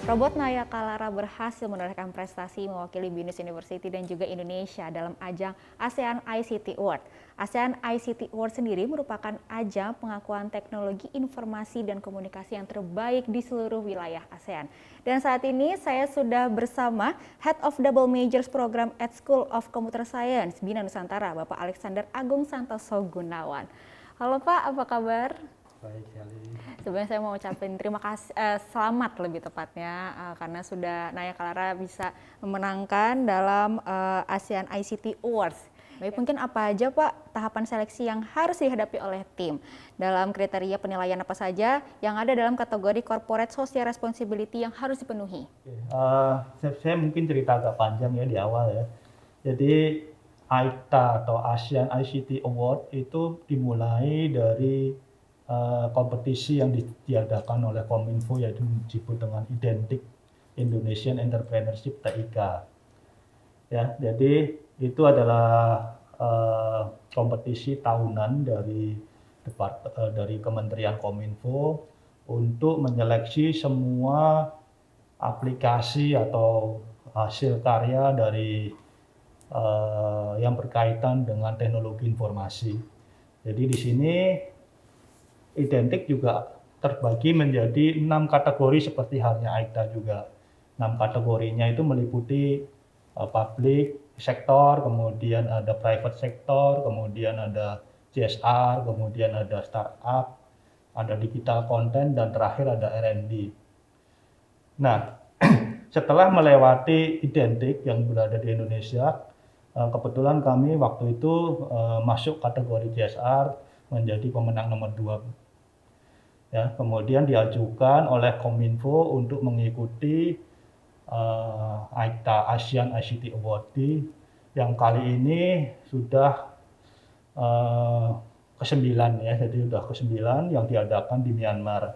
Robot Naya Kalara berhasil menorehkan prestasi mewakili BINUS University dan juga Indonesia dalam ajang ASEAN ICT Award. ASEAN ICT Award sendiri merupakan ajang pengakuan teknologi informasi dan komunikasi yang terbaik di seluruh wilayah ASEAN. Dan saat ini saya sudah bersama Head of Double Majors Program at School of Computer Science, Bina Nusantara, Bapak Alexander Agung Santoso Gunawan. Halo Pak, apa kabar? Baik sekali. Sebenarnya saya mau ucapin terima kasih, selamat lebih tepatnya karena sudah Naya Kalara bisa memenangkan dalam ASEAN ICT Awards. Baik, mungkin apa aja Pak tahapan seleksi yang harus dihadapi oleh tim? Dalam kriteria penilaian apa saja yang ada dalam kategori Corporate Social Responsibility yang harus dipenuhi? Saya mungkin cerita agak panjang ya di awal ya. Jadi AICTA atau ASEAN ICT Award itu dimulai dari kompetisi yang diadakan oleh Kominfo, yaitu disebut dengan Identik Indonesian Entrepreneurship TIK. Ya, jadi itu adalah kompetisi tahunan dari Kementerian Kominfo untuk menyeleksi semua aplikasi atau hasil karya dari yang berkaitan dengan teknologi informasi. Jadi di sini Identik juga terbagi menjadi 6 kategori seperti halnya AICTA juga. 6 kategorinya itu meliputi public sektor, kemudian ada private sektor, kemudian ada CSR, kemudian ada startup, ada digital content, dan terakhir ada R&D. Nah, setelah melewati Identik yang berada di Indonesia, kebetulan kami waktu itu masuk kategori CSR menjadi pemenang nomor 2. Ya, kemudian diajukan oleh Kominfo untuk mengikuti AICTA ASEAN ICT Award yang kali ini sudah ke-9 ya, jadi sudah ke-9 yang diadakan di Myanmar.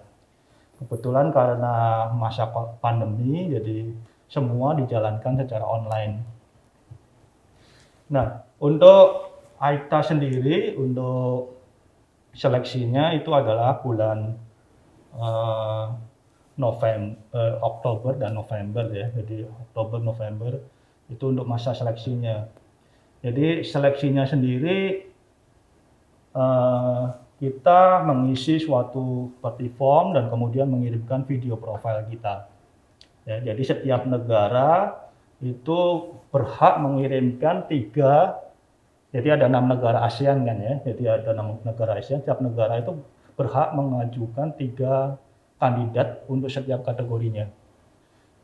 Kebetulan karena masa pandemi, jadi semua dijalankan secara online. Nah, untuk AICTA sendiri, untuk seleksinya itu adalah bulan Oktober dan November ya. Jadi Oktober November itu untuk masa seleksinya. Jadi seleksinya sendiri kita mengisi suatu seperti form dan kemudian mengirimkan video profil kita. Ya, jadi setiap negara itu berhak mengirimkan 3. Jadi ada 6 negara ASEAN kan ya. Jadi ada 6 negara ASEAN. Setiap negara itu berhak mengajukan 3 kandidat untuk setiap kategorinya.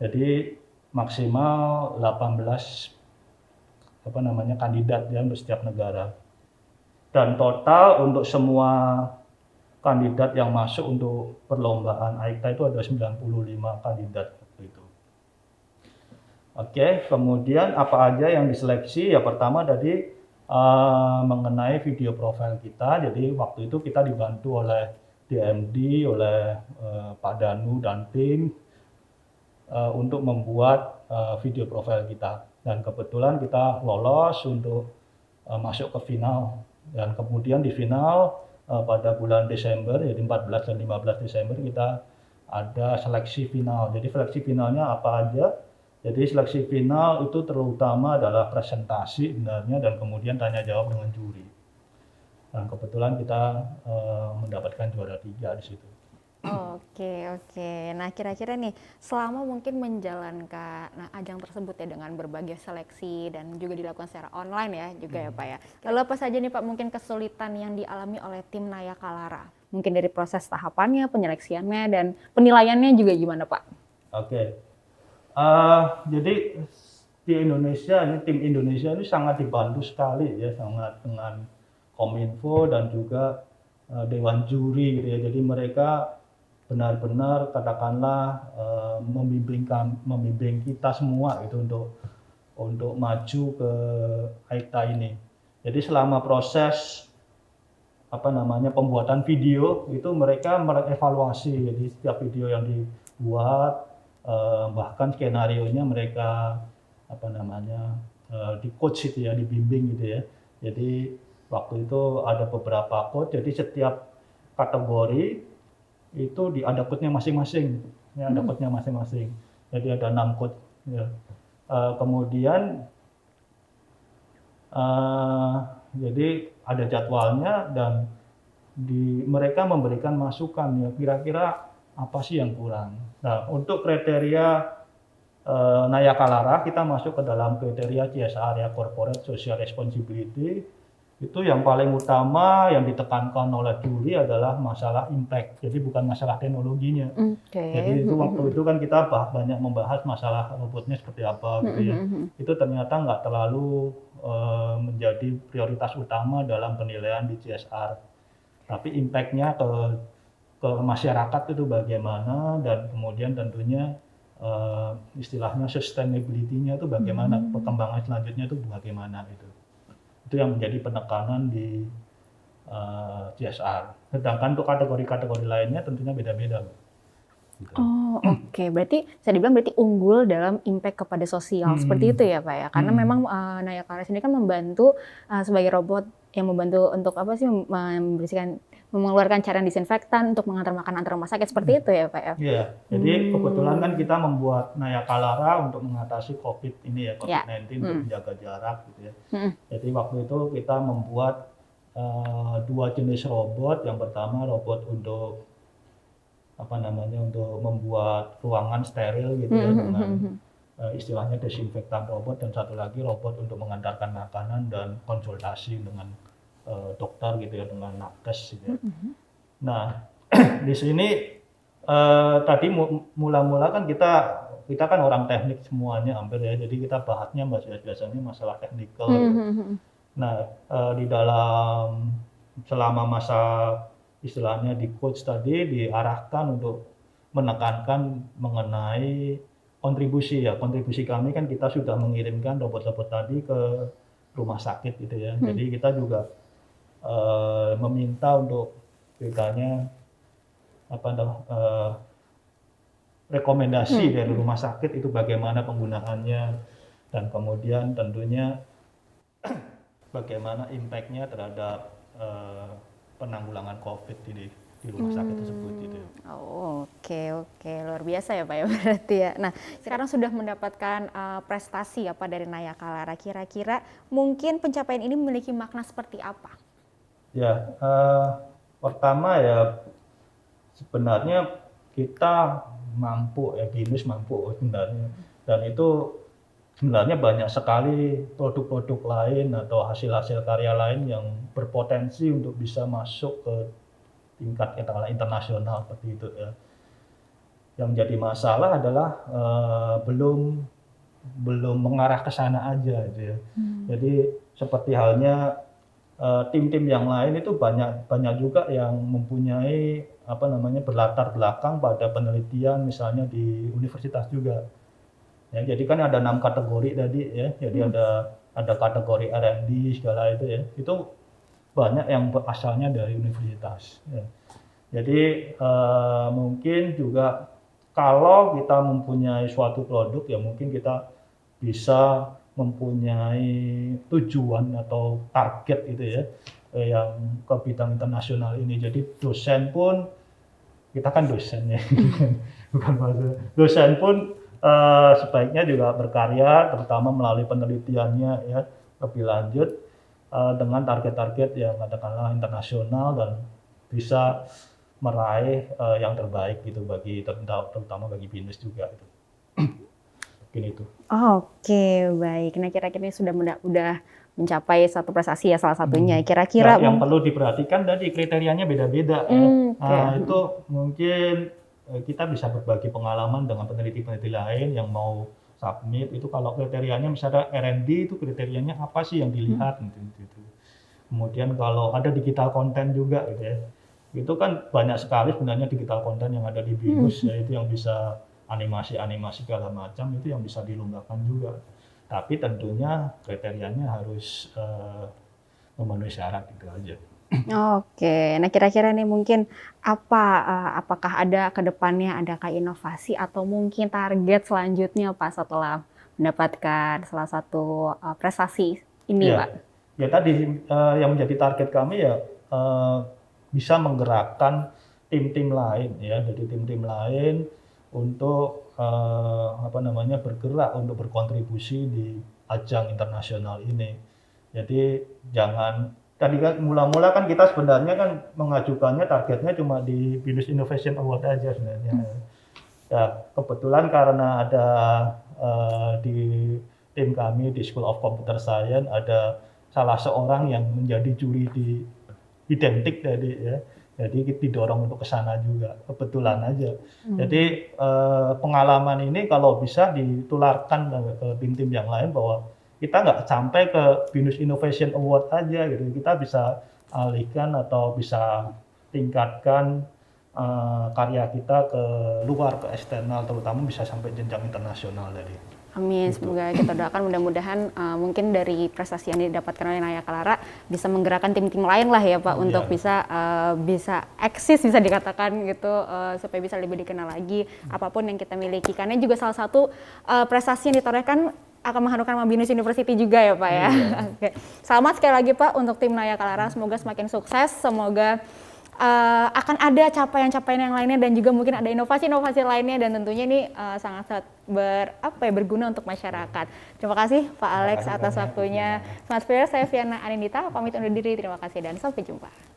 Jadi maksimal 18 kandidat ya untuk setiap negara. Dan total untuk semua kandidat yang masuk untuk perlombaan AICTA itu ada 95 kandidat itu. Oke, kemudian apa aja yang diseleksi? Ya pertama tadi mengenai video profil kita. Jadi waktu itu kita dibantu oleh DMD, oleh Pak Danu dan tim untuk membuat video profil kita. Dan kebetulan kita lolos untuk masuk ke final. Dan kemudian di final pada bulan Desember, jadi 14 dan 15 Desember kita ada seleksi final. Jadi seleksi finalnya apa aja? Jadi seleksi final itu terutama adalah presentasi sebenarnya dan kemudian tanya jawab dengan juri. Dan kebetulan kita mendapatkan juara 3 di situ. Oke. Nah, kira-kira nih selama mungkin menjalankan ajang tersebut ya dengan berbagai seleksi dan juga dilakukan secara online ya juga ya Pak ya. Lalu apa saja nih Pak mungkin kesulitan yang dialami oleh tim Naya Kalara? Mungkin dari proses tahapannya, penyeleksiannya, dan penilaiannya juga gimana Pak? Oke. Jadi di Indonesia ini tim Indonesia ini sangat dibantu sekali ya, sangat dengan Kominfo dan juga Dewan Juri gitu ya. Jadi mereka benar-benar katakanlah membimbing kita semua gitu untuk maju ke AICTA ini. Jadi selama proses pembuatan video itu mereka mengevaluasi. Jadi setiap video yang dibuat bahkan skenarionya mereka di coach itu ya, dibimbing gitu ya. Jadi waktu itu ada beberapa coach, jadi setiap kategori itu ada coachnya masing-masing ya, ada coachnya masing-masing. Jadi ada 6 coach ya. Kemudian jadi ada jadwalnya dan mereka memberikan masukan ya, kira-kira apa sih yang kurang. Nah, untuk kriteria Nayakalara kita masuk ke dalam kriteria CSR ya, Corporate Social Responsibility. Itu yang paling utama yang ditekankan oleh juri adalah masalah impact, jadi bukan masalah teknologinya. Jadi itu waktu itu kan kita banyak membahas masalah robotnya seperti apa gitu ya. Itu ternyata nggak terlalu menjadi prioritas utama dalam penilaian di CSR. Tapi impact-nya ke masyarakat itu bagaimana, dan kemudian tentunya istilahnya sustainability-nya itu bagaimana, perkembangan selanjutnya itu bagaimana gitu. Itu yang menjadi penekanan di CSR. Sedangkan untuk kategori-kategori lainnya tentunya beda-beda. Gitu. Oh, oke. Berarti bisa dibilang berarti unggul dalam impact kepada sosial. Seperti itu ya, Pak ya. Karena memang Nayakalara sendiri kan membantu sebagai robot yang membantu untuk apa sih, mengeluarkan cairan disinfektan untuk mengantar makanan antar rumah sakit, seperti itu ya, Pak ya? Iya. Jadi kebetulan kan kita membuat Nayakalara untuk mengatasi COVID ini ya, COVID-19 untuk menjaga jarak gitu ya. Jadi waktu itu kita membuat 2 jenis robot. Yang pertama robot untuk untuk membuat ruangan steril gitu ya, dengan istilahnya desinfektan robot, dan satu lagi robot untuk mengantarkan makanan dan konsultasi dengan dokter gitu ya, dengan nakes gitu ya. Nah, di sini tadi mula-mula kan kita kan orang teknik semuanya hampir ya, jadi kita bahasnya biasanya masalah teknikal. Nah, di dalam selama masa istilahnya di coach tadi diarahkan untuk menekankan mengenai kontribusi ya. Kontribusi kami kan kita sudah mengirimkan robot-robot tadi ke rumah sakit gitu ya. Jadi kita juga meminta untuk ceritanya rekomendasi dari rumah sakit itu bagaimana penggunaannya, dan kemudian tentunya bagaimana impact-nya terhadap penanggulangan COVID di rumah sakit tersebut gitu. Oke, luar biasa ya Pak ya berarti ya. Nah, sekarang sudah mendapatkan prestasi apa dari Nayakalara, kira-kira mungkin pencapaian ini memiliki makna seperti apa? Ya, pertama ya sebenarnya kita mampu ya, BINUS mampu sebenarnya, dan itu sebenarnya banyak sekali produk-produk lain atau hasil-hasil karya lain yang berpotensi untuk bisa masuk ke tingkat internasional seperti itu ya. Yang jadi masalah adalah belum mengarah ke sana aja gitu ya. Jadi seperti halnya tim-tim yang lain itu banyak juga yang mempunyai berlatar belakang pada penelitian misalnya di universitas juga. Ya, jadi kan ada 6 kategori tadi ya. Jadi ada kategori R&D segala itu ya. Itu banyak yang asalnya dari universitas ya. Jadi mungkin juga kalau kita mempunyai suatu produk ya, mungkin kita bisa mempunyai tujuan atau target gitu ya, yang ke bidang internasional ini. Jadi dosen pun, kita kan dosen ya, bukan maksud. Dosen pun sebaiknya juga berkarya, terutama melalui penelitiannya ya, lebih lanjut dengan target-target yang katakanlah internasional, dan bisa meraih yang terbaik gitu terutama bagi BINUS juga gitu. Mungkin itu. Oke, baik. Nah, kira-kira ini sudah mencapai satu prestasi ya salah satunya. Kira-kira yang perlu diperhatikan tadi kriterianya beda-beda ya. Nah, itu mungkin kita bisa berbagi pengalaman dengan peneliti-peneliti lain yang mau submit. Itu kalau kriterianya misalnya R&D, itu kriterianya apa sih yang dilihat gitu. Kemudian kalau ada digital content juga gitu ya. Itu kan banyak sekali sebenarnya digital content yang ada di BINUS ya, itu yang bisa animasi-animasi segala macam, itu yang bisa dilombakan juga. Tapi tentunya kriterianya harus memenuhi syarat gitu aja. Oke, nah kira-kira nih mungkin apakah ada ke depannya adakah inovasi atau mungkin target selanjutnya Pak setelah mendapatkan salah satu prestasi ini Pak? Ya tadi yang menjadi target kami ya bisa menggerakkan tim-tim lain ya. Jadi tim-tim lain untuk bergerak untuk berkontribusi di ajang internasional ini. Jadi jangan tadi kan mula-mula kan kita sebenarnya kan mengajukannya targetnya cuma di Binus Innovation Award aja sebenarnya. Ya, kebetulan karena ada di tim kami di School of Computer Science ada salah seorang yang menjadi juri di identik tadi ya. Jadi didorong untuk ke sana juga, kebetulan aja. Jadi pengalaman ini kalau bisa ditularkan ke tim-tim yang lain bahwa kita nggak sampai ke Binus Innovation Award aja gitu, kita bisa alihkan atau bisa tingkatkan karya kita ke luar, ke eksternal, terutama bisa sampai jenjang internasional tadi. Amin, semoga kita doakan mudah-mudahan mungkin dari prestasi yang didapatkan oleh Naya Clara bisa menggerakkan tim-tim lain lah ya Pak untuk bisa eksis bisa dikatakan gitu supaya bisa lebih dikenal lagi apapun yang kita miliki, karena juga salah satu prestasi yang ditorehkan akan mengharumkan nama Binus University juga ya Pak ya. Oke. Selamat sekali lagi Pak untuk tim Naya Clara, semoga semakin sukses, semoga akan ada capaian-capaian yang lainnya dan juga mungkin ada inovasi-inovasi lainnya, dan tentunya ini sangat-sangat berguna untuk masyarakat. Terima kasih Pak Alex atas waktunya. Smart Sphere, saya Viana Anindita, pamit undur diri. Terima kasih dan sampai jumpa.